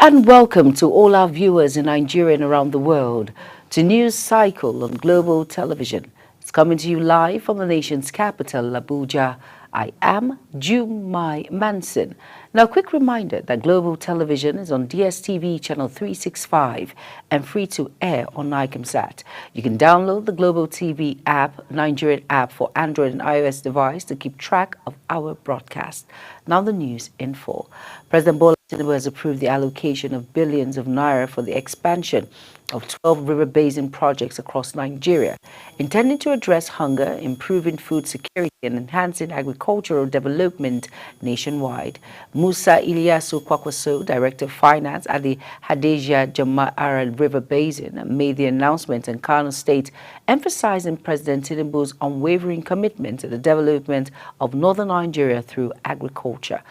and welcome to all our viewers in Nigeria and around the world to News Cycle on Global Television. It's coming to you live from the nation's capital, Abuja. I am Jumai Manson. Now, a quick reminder that Global Television is on DSTV channel 365 and free to air on Nicomsat. You can download the Global TV app, Nigerian app for Android and iOS device to keep track of our broadcast. Now the news in full. President Bola Tinubu has approved the allocation of billions of naira for the expansion of 12 river basin projects across Nigeria, intending to address hunger, improving food security, and enhancing agricultural development nationwide. Musa Ilyasu Kwakwaso, Director of Finance at the Hadejia Jama'ara River Basin, made the announcement in Kano State, emphasizing President Tinubu's unwavering commitment to the development of northern Nigeria through agriculture.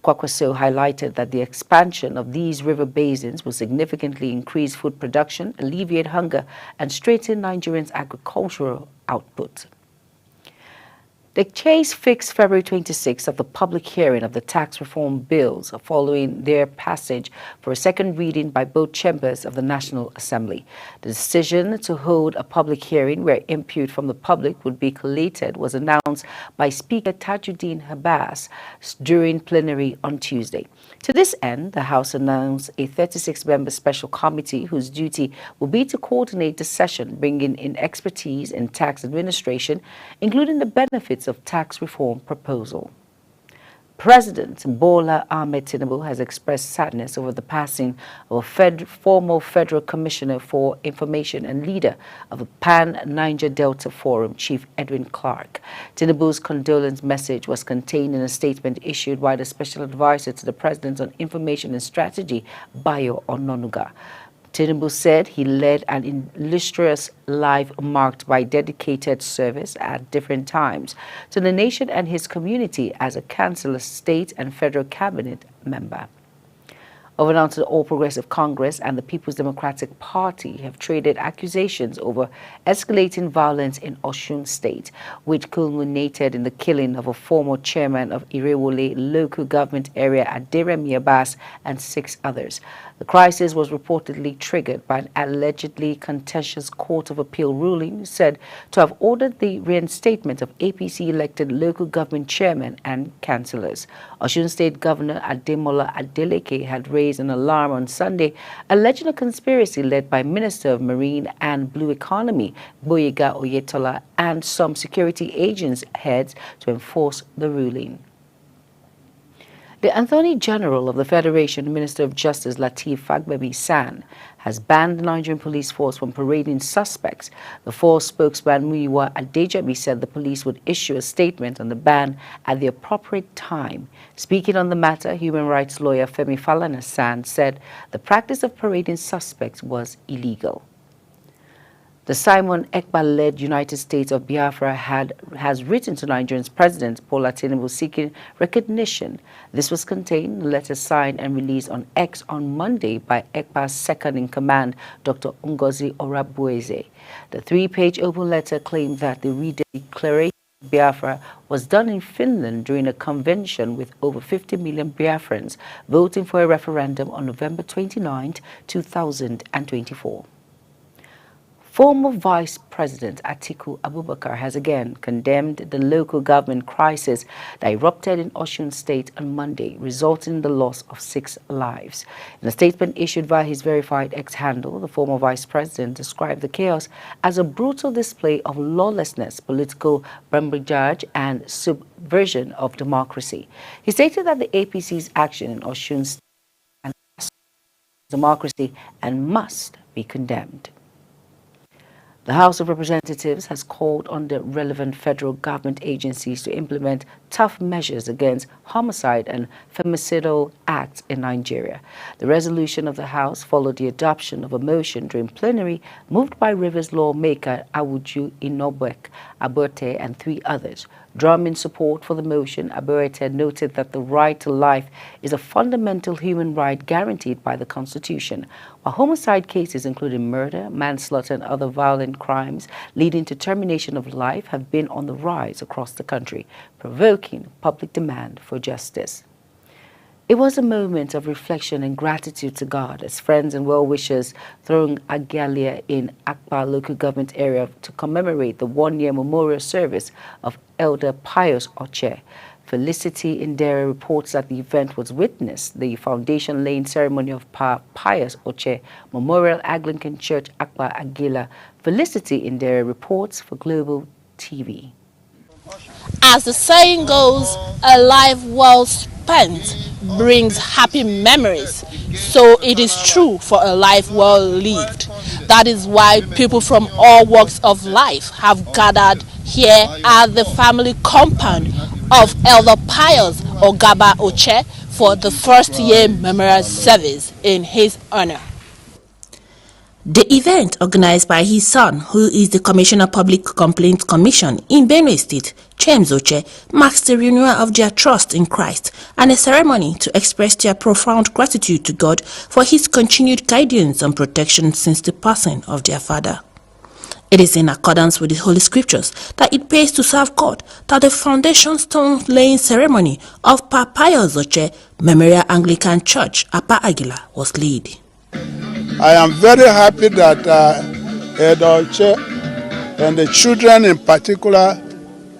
Kwakwaso highlighted that the expansion of these river basins will significantly increase food production, alleviate hunger, and strengthen Nigerians' agricultural output. The case fixed February 26th of the public hearing of the tax reform bills following their passage for a second reading by both chambers of the National Assembly. The decision to hold a public hearing where input from the public would be collated was announced by Speaker Tajuddin Abbas during plenary on Tuesday. To this end, the House announced a 36-member special committee whose duty will be to coordinate the session, bringing in expertise in tax administration, including the benefits of tax reform proposal. President Bola Ahmed Tinubu has expressed sadness over the passing of a former Federal Commissioner for Information and leader of the Pan-Niger Delta Forum, Chief Edwin Clark. Tinubu's condolence message was contained in a statement issued by the Special Advisor to the President on Information and Strategy, Bayo Ononuga. Tinubu said he led an illustrious life marked by dedicated service at different times to the nation and his community as a councillor, state and federal cabinet member. Over now to the All Progressive Congress and the People's Democratic Party have traded accusations over escalating violence in Osun State, which culminated in the killing of a former chairman of Irewole local government area Aderemi Abbas and 6 others. The crisis was reportedly triggered by an allegedly contentious Court of Appeal ruling said to have ordered the reinstatement of APC-elected local government chairmen and councillors. Osun State Governor Ademola Adeleke had raised an alarm on Sunday, alleging a conspiracy led by Minister of Marine and Blue Economy, Boyega Oyetola, and some security agents heads to enforce the ruling. The Attorney General of the Federation, Minister of Justice Lateef Fagbemi San, has banned the Nigerian police force from parading suspects. The force spokesman Muyiwa Adejobi said the police would issue a statement on the ban at the appropriate time. Speaking on the matter, human rights lawyer Femi Falana San said the practice of parading suspects was illegal. The Simon Ekpa-led United States of Biafra has written to Nigeria's President Bola Tinubu seeking recognition. This was contained in a letter signed and released on X on Monday by Ekpa's second-in-command, Dr. Ngozi Orabueze. The 3-page open letter claimed that the redeclaration of Biafra was done in Finland during a convention with over 50 million Biafrans voting for a referendum on November 29, 2024. Former Vice President Atiku Abubakar has again condemned the local government crisis that erupted in Osun State on Monday, resulting in the loss of 6 lives. In a statement issued via his verified X handle, the former Vice President described the chaos as a brutal display of lawlessness, political brigandage, and subversion of democracy. He stated that the APC's action in Osun State is democracy and must be condemned. The House of Representatives has called on the relevant federal government agencies to implement tough measures against homicide and femicidal acts in Nigeria. The resolution of the House followed the adoption of a motion during plenary moved by Rivers lawmaker Awuju Inobek Abote and 3 others. Drumming support for the motion, Abote noted that the right to life is a fundamental human right guaranteed by the Constitution, while homicide cases including murder, manslaughter, and other violent crimes leading to termination of life have been on the rise across the country, provoking public demand for justice. It was a moment of reflection and gratitude to God as friends and well-wishers thronged Agalia in Akpa local government area to commemorate the one-year memorial service of Elder Pius Oche. Felicity Indere reports that the event was witnessed the foundation laying ceremony of Pius Oche Memorial Anglican Church Akpa Agila. Felicity Indere reports for Global TV. As the saying goes, a life well spent brings happy memories. So it is true for a life well lived. That is why people from all walks of life have gathered here at the family compound of Elder Pius Ogaba Oche for the first year memorial service in his honor. The event, organized by his son, who is the Commissioner of Public Complaints Commission in Benue State, James Oche, marks the renewal of their trust in Christ and a ceremony to express their profound gratitude to God for his continued guidance and protection since the passing of their father. It is in accordance with the Holy Scriptures that it pays to serve God that the foundation stone laying ceremony of Pius Oche Memorial Anglican Church, Apa Agila, was led. I am very happy that Elder Oche and the children in particular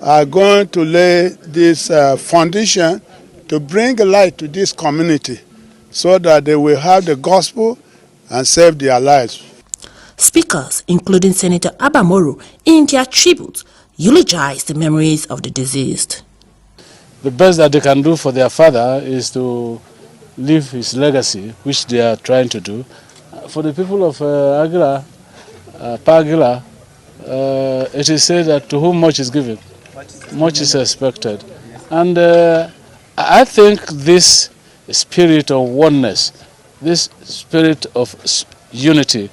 are going to lay this foundation to bring light to this community so that they will have the gospel and save their lives. Speakers, including Senator Abamoro, in their tribute, eulogized the memories of the deceased. The best that they can do for their father is to leave his legacy, which they are trying to do. For the people of Agila, Pagila, it is said that to whom much is given, much is expected. And I think this spirit of oneness, this spirit of unity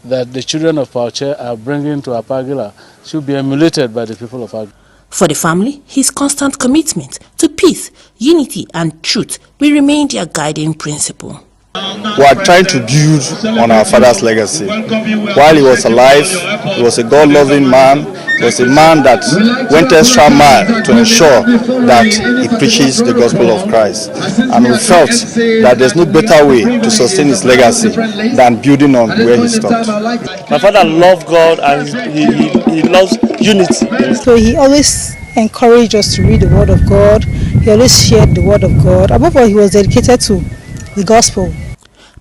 that the children of Pauche are bringing to Apagila should be emulated by the people of Agila. For the family, his constant commitment to peace, unity and truth will remain their guiding principle. We are trying to build on our father's legacy. While he was alive, he was a God-loving man. He was a man that went extra mile to ensure that he preaches the gospel of Christ. And we felt that there's no better way to sustain his legacy than building on where he stopped. My father loved God and he loves unity. So he always encouraged us to read the Word of God. He always shared the Word of God. Above all, he was dedicated to the gospel.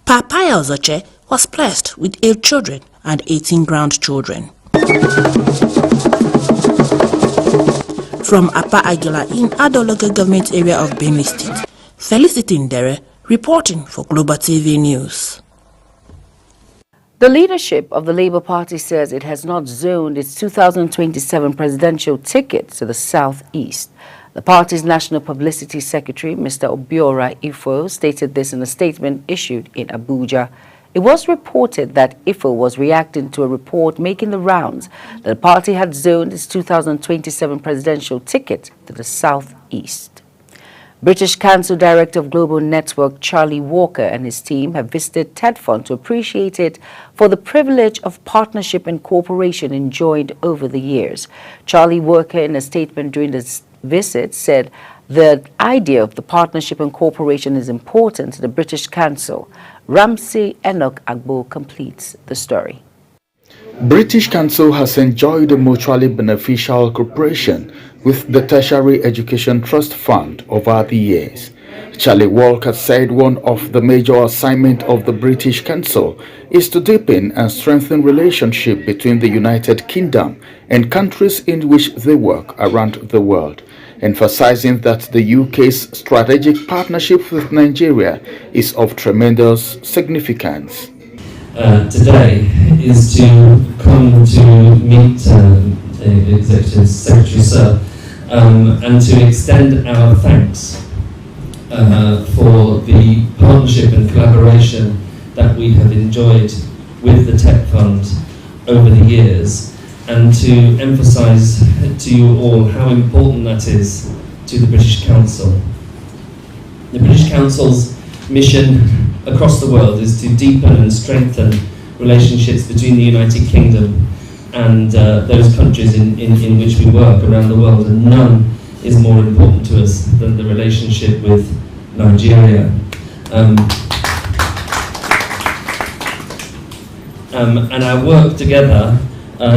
Pius Oche was blessed with 8 children and 18 grandchildren. From Apa Agila in Ado local government area of Benue State, Felicity Indere reporting for Global TV News. The leadership of the Labour Party says it has not zoned its 2027 presidential ticket to the southeast. The party's National Publicity Secretary, Mr. Obiora Ifo, stated this in a statement issued in Abuja. It was reported that Ifo was reacting to a report making the rounds that the party had zoned its 2027 presidential ticket to the southeast. British Council Director of Global Network Charlie Walker and his team have visited TEDFund to appreciate it for the privilege of partnership and cooperation enjoyed over the years. Charlie Walker, in a statement during this visit, said the idea of the partnership and cooperation is important to the British Council. Ramsey Enoch Agbo completes the story. British Council has enjoyed a mutually beneficial cooperation with the Tertiary Education Trust Fund over the years. Charlie Walker said one of the major assignments of the British Council is to deepen and strengthen relationship between the United Kingdom and countries in which they work around the world, emphasizing that the UK's strategic partnership with Nigeria is of tremendous significance. Today is to come to meet Executive Secretary Sir and to extend our thanks for the partnership and collaboration that we have enjoyed with the Tech Fund over the years, and to emphasise to you all how important that is to the British Council. The British Council's mission across the world is to deepen and strengthen relationships between the United Kingdom and those countries in which we work around the world, and none is more important to us than the relationship with Nigeria. And our work together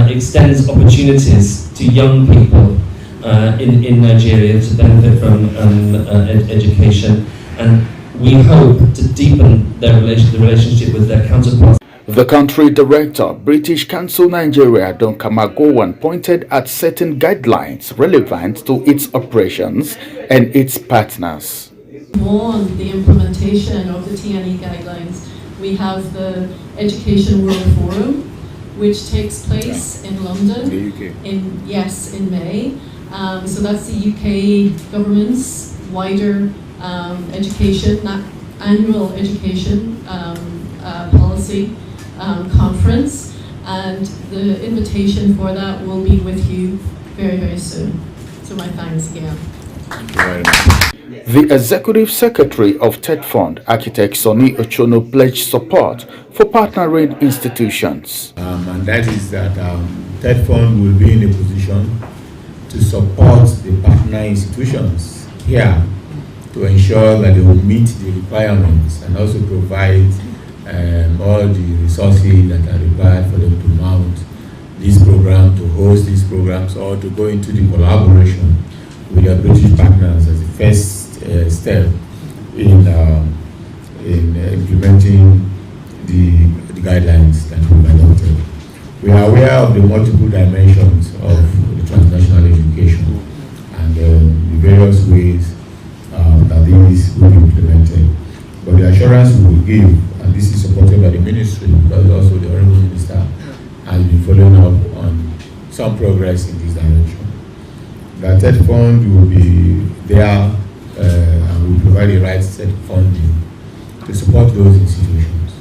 extends opportunities to young people in Nigeria to benefit from education, and we hope to deepen the relationship with their counterparts. The country director, British Council Nigeria, Don Kamagowan, pointed at certain guidelines relevant to its operations and its partners. More on the implementation of the TNE guidelines, we have the Education World Forum, which takes place in London in May. So that's the UK government's wider education, annual education policy conference, and the invitation for that will be with you very, very soon. So my thanks again. Thank you very much. The Executive Secretary of TED Fund, Architect Sonny Ochono, pledged support for partnering institutions. And that is that TED Fund will be in a position to support the partner institutions here to ensure that they will meet the requirements and also provide all the resources that are required for them to mount this program, to host these programs, or to go into the collaboration with their British partners as the first step in implementing the guidelines that we've adopted. We are aware of the multiple dimensions of the transnational education and the various ways that these will be implemented. But the assurance we will give, and this is supported by the ministry, but also the Honourable Minister has been following up on some progress in this direction. The TED Fund will be there and will provide the right set of funding to support those institutions.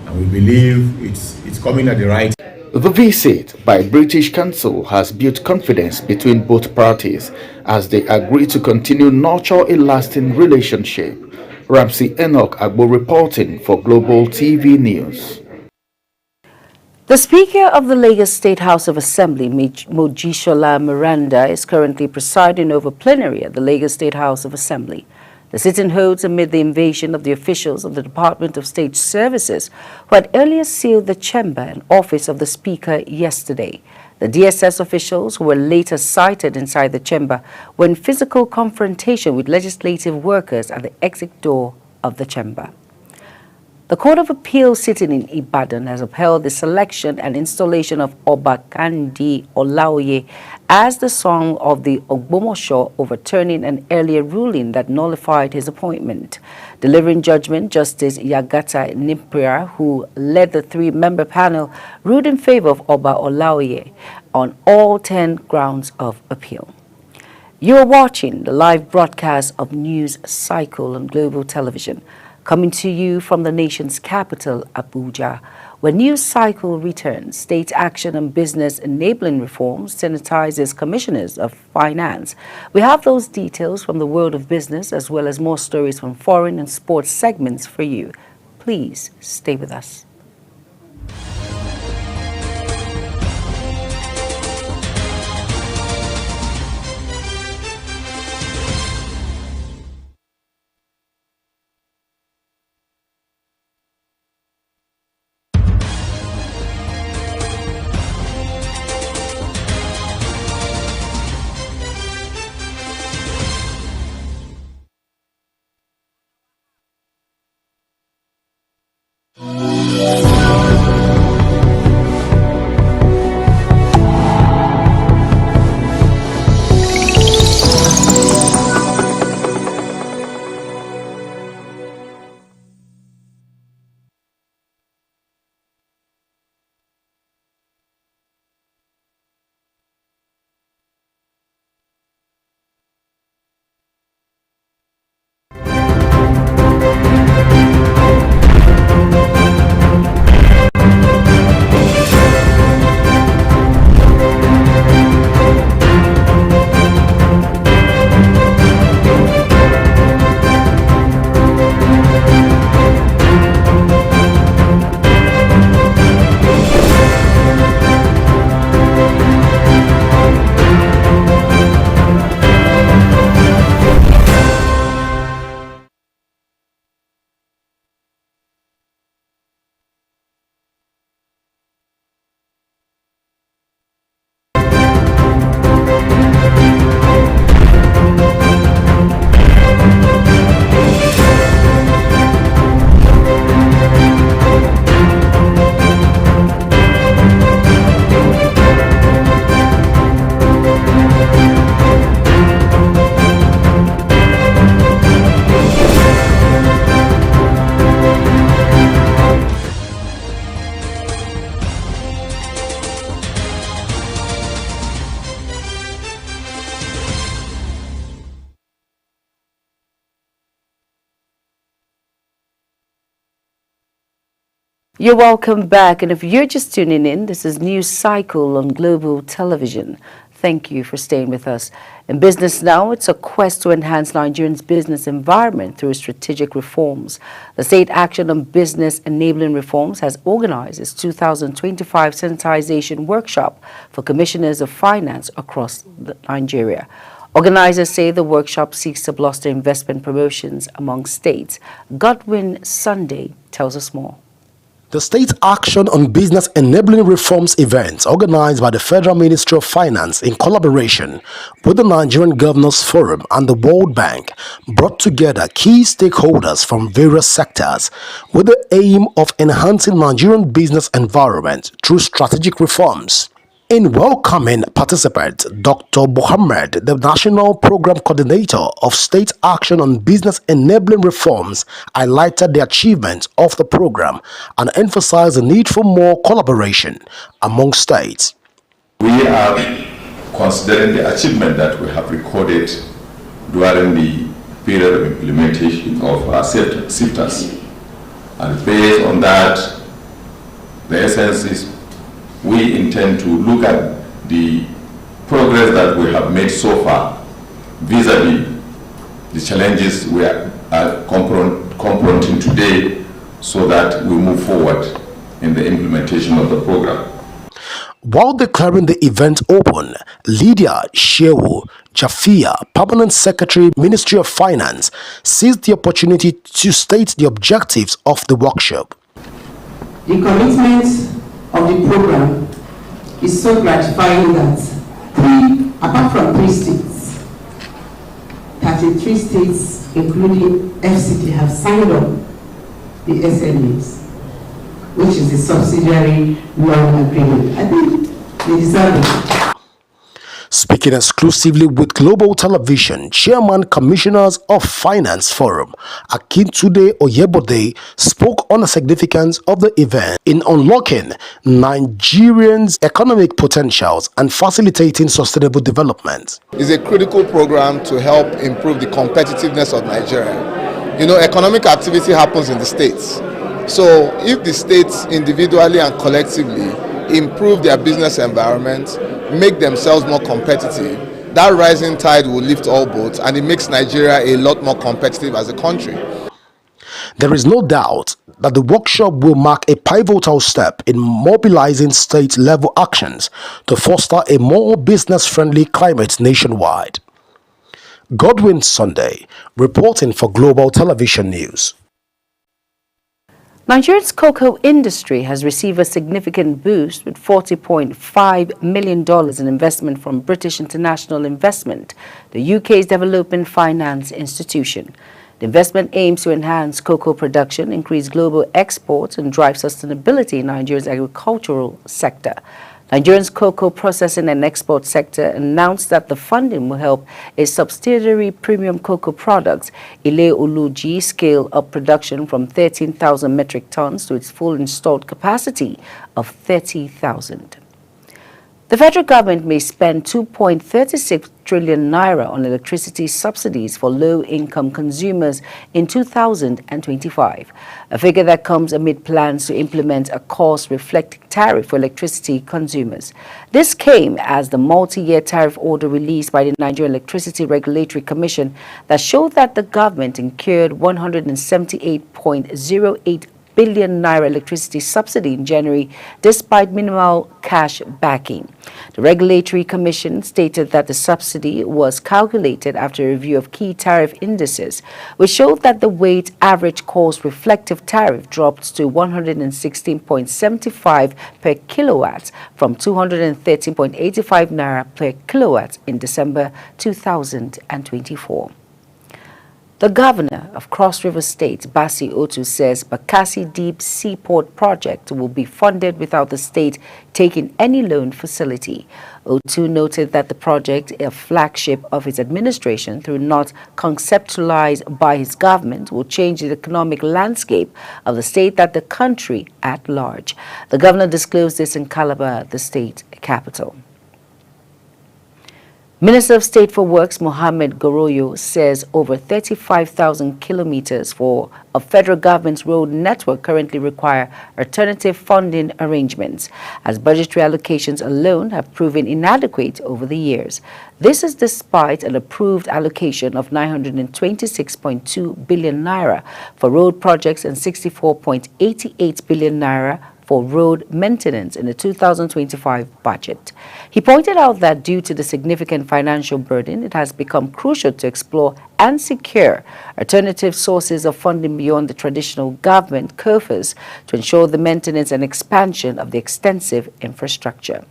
And we believe it's coming at the right time. The visit by British Council has built confidence between both parties as they agree to continue nurture a lasting relationship. Ramsey Enoch Agbo reporting for Global TV News. The Speaker of the Lagos State House of Assembly, Mojisola Miranda, is currently presiding over plenary at the Lagos State House of Assembly. The sitting holds amid the invasion of the officials of the Department of State Services, who had earlier sealed the chamber and office of the Speaker yesterday. The DSS officials, who were later sighted inside the chamber, were in physical confrontation with legislative workers at the exit door of the chamber. The Court of Appeal sitting in Ibadan has upheld the selection and installation of Oba Kandi Olaoye as the son of the Ogbomosho, overturning an earlier ruling that nullified his appointment. Delivering judgment, Justice Yagata Nimpria, who led the three-member panel, ruled in favor of Oba Olaoye on all 10 grounds of appeal. You are watching the live broadcast of News Cycle on Global Television, coming to you from the nation's capital, Abuja, where News Cycle returns. State action on business enabling reforms sanitizes commissioners of finance. We have those details from the world of business, as well as more stories from foreign and sports segments for you. Please stay with us. You're welcome back, and if you're just tuning in, this is News Cycle on Global Television. Thank you for staying with us. In Business Now, it's a quest to enhance Nigerians' business environment through strategic reforms. The State Action on Business Enabling Reforms has organized its 2025 sensitization workshop for commissioners of finance across Nigeria. Organizers say the workshop seeks to bolster investment promotions among states. Godwin Sunday tells us more. The State Action on Business Enabling Reforms event, organized by the Federal Ministry of Finance in collaboration with the Nigerian Governors Forum and the World Bank, brought together key stakeholders from various sectors with the aim of enhancing Nigerian business environment through strategic reforms. In welcoming participants, Dr. Mohammed, the National Program Coordinator of State Action on Business Enabling Reforms, highlighted the achievements of the program and emphasized the need for more collaboration among states. We are considering the achievement that we have recorded during the period of implementation of our SIFTAs. And based on that, the essence is we intend to look at the progress that we have made so far vis-a-vis the challenges we are confronting today, so that we move forward in the implementation of the program. While declaring the event open, Lydia Shehu Jafia, Permanent Secretary, Ministry of Finance, seized the opportunity to state the objectives of the workshop. The commitment of the program is so gratifying that apart from 3 states, 33 states, including FCT, have signed up the SMEs, which is the subsidiary loan agreement. I think they deserve it. Speaking exclusively with Global Television, Chairman Commissioners of Finance Forum, Akintunde Oyebode, spoke on the significance of the event in unlocking Nigerians' economic potentials and facilitating sustainable development. It's a critical program to help improve the competitiveness of Nigeria. You know, economic activity happens in the states. So if the states individually and collectively improve their business environment, make themselves more competitive, that rising tide will lift all boats, and it makes Nigeria a lot more competitive as a country. There is no doubt that the workshop will mark a pivotal step in mobilizing state-level actions to foster a more business-friendly climate nationwide. Godwin Sunday, reporting for Global Television News. Nigeria's cocoa industry has received a significant boost with $40.5 million in investment from British International Investment, the UK's development finance institution. The investment aims to enhance cocoa production, increase global exports, and drive sustainability in Nigeria's agricultural sector. Nigeria's cocoa processing and export sector announced that the funding will help its subsidiary Premium Cocoa Products, Ile Oluji, scale up production from 13,000 metric tons to its full installed capacity of 30,000. The federal government may spend 2.36 trillion naira on electricity subsidies for low-income consumers in 2025, a figure that comes amid plans to implement a cost-reflecting tariff for electricity consumers. This came as the multi-year tariff order released by the Nigerian Electricity Regulatory Commission that showed that the government incurred 178.08 billion naira electricity subsidy in January, despite minimal cash backing. The Regulatory Commission stated that the subsidy was calculated after a review of key tariff indices, which showed that the weight average cost reflective tariff dropped to 116.75 per kilowatt from 213.85 naira per kilowatt in December 2024. The governor of Cross River State, Basi Otu, says Bakassi Deep Seaport project will be funded without the state taking any loan facility. Otu noted that the project, a flagship of his administration, though not conceptualized by his government, will change the economic landscape of the state and the country at large. The governor disclosed this in Calabar, the state capital. Minister of State for Works Mohammed Goroyo says over 35,000 kilometers of federal government's road network currently require alternative funding arrangements, as budgetary allocations alone have proven inadequate over the years. This is despite an approved allocation of 926.2 billion naira for road projects and 64.88 billion naira for road maintenance in the 2025 budget. He pointed out that due to the significant financial burden, it has become crucial to explore and secure alternative sources of funding beyond the traditional government coffers to ensure the maintenance and expansion of the extensive infrastructure.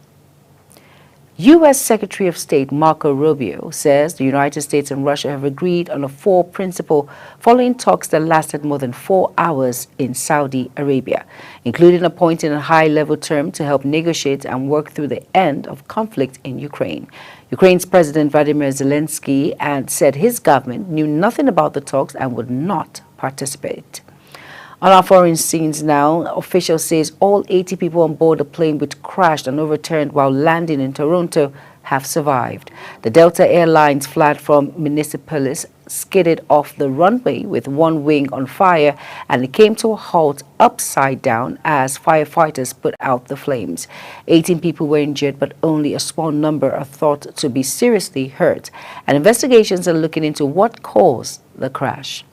U.S. Secretary of State Marco Rubio says the United States and Russia have agreed on a four-principle following talks that lasted more than 4 hours in Saudi Arabia, including appointing a high-level term to help negotiate and work through the end of conflict in Ukraine. Ukraine's President Vladimir Zelensky said his government knew nothing about the talks and would not participate. On our foreign scenes now, officials say all 80 people on board a plane which crashed and overturned while landing in Toronto have survived. The Delta Airlines flight from Minneapolis skidded off the runway with one wing on fire, and it came to a halt upside down as firefighters put out the flames. 18 people were injured, but only a small number are thought to be seriously hurt, and investigations are looking into what caused the crash.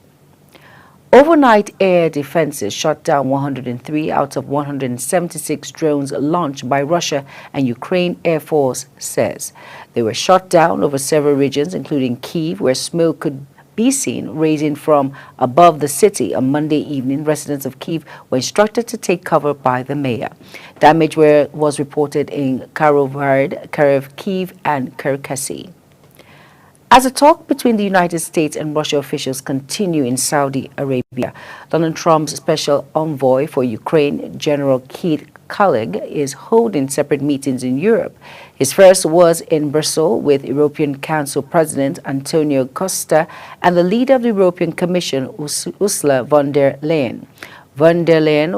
Overnight air defenses shot down 103 out of 176 drones launched by Russia, and Ukraine Air Force says. They were shot down over several regions, including Kyiv, where smoke could be seen rising from above the city. On Monday evening, residents of Kyiv were instructed to take cover by the mayor. Damage was reported in Kirovohrad, Kyiv, and Cherkasy. As a talk between the United States and Russia officials continue in Saudi Arabia, Donald Trump's special envoy for Ukraine, General Keith Kellogg, is holding separate meetings in Europe. His first was in Brussels with European Council President Antonio Costa and the leader of the European Commission, Ursula von der Leyen. Von der Leyen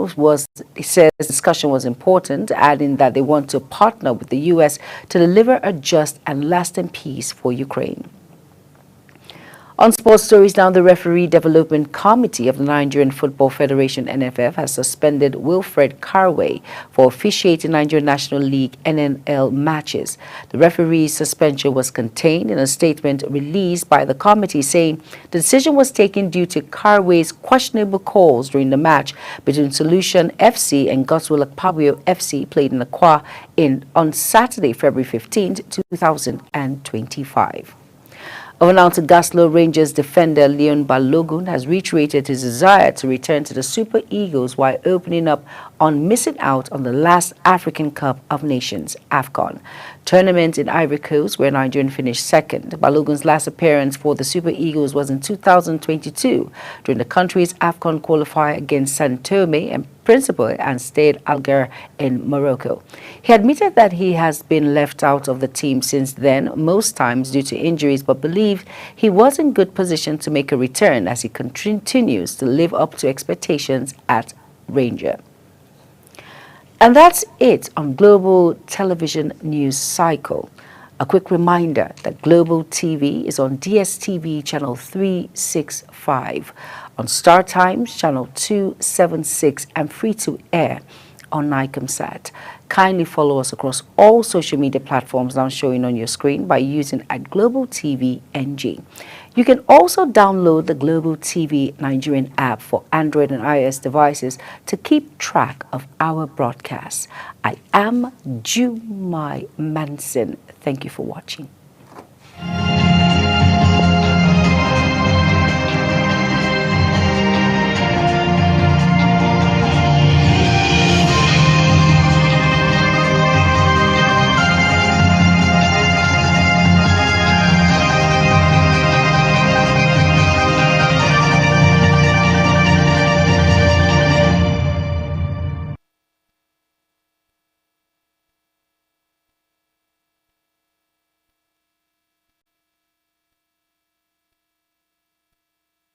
says the discussion was important, adding that they want to partner with the U.S. to deliver a just and lasting peace for Ukraine. On sports stories now, the Referee Development Committee of the Nigerian Football Federation (NFF) has suspended Wilfred Carway for officiating Nigerian National League (NNL) matches. The referee's suspension was contained in a statement released by the committee, saying the decision was taken due to Carway's questionable calls during the match between Solution FC and Godswill Akpabio FC played in Akwa on Saturday, February 15, 2025. Over now to Gaslow Rangers defender Leon Balogun has reiterated his desire to return to the Super Eagles while opening up on missing out on the last African Cup of Nations, AFCON, tournament in Ivory Coast, where Nigeria finished second. Balogun's last appearance for the Super Eagles was in 2022 during the country's AFCON qualifier against Sao Tome and Principe and Stade Alger in Morocco. He admitted that he has been left out of the team since then, most times due to injuries, but believed he was in good position to make a return as he continues to live up to expectations at Ranger. And that's it on Global Television News Cycle. A quick reminder that Global TV is on DSTV channel 365, on Star Times channel 276, and free to air on Nicomsat. Kindly follow us across all social media platforms now showing on your screen by using @GlobalTVNG. You can also download the Global TV Nigerian app for Android and iOS devices to keep track of our broadcasts. I am Jumai Manson. Thank you for watching.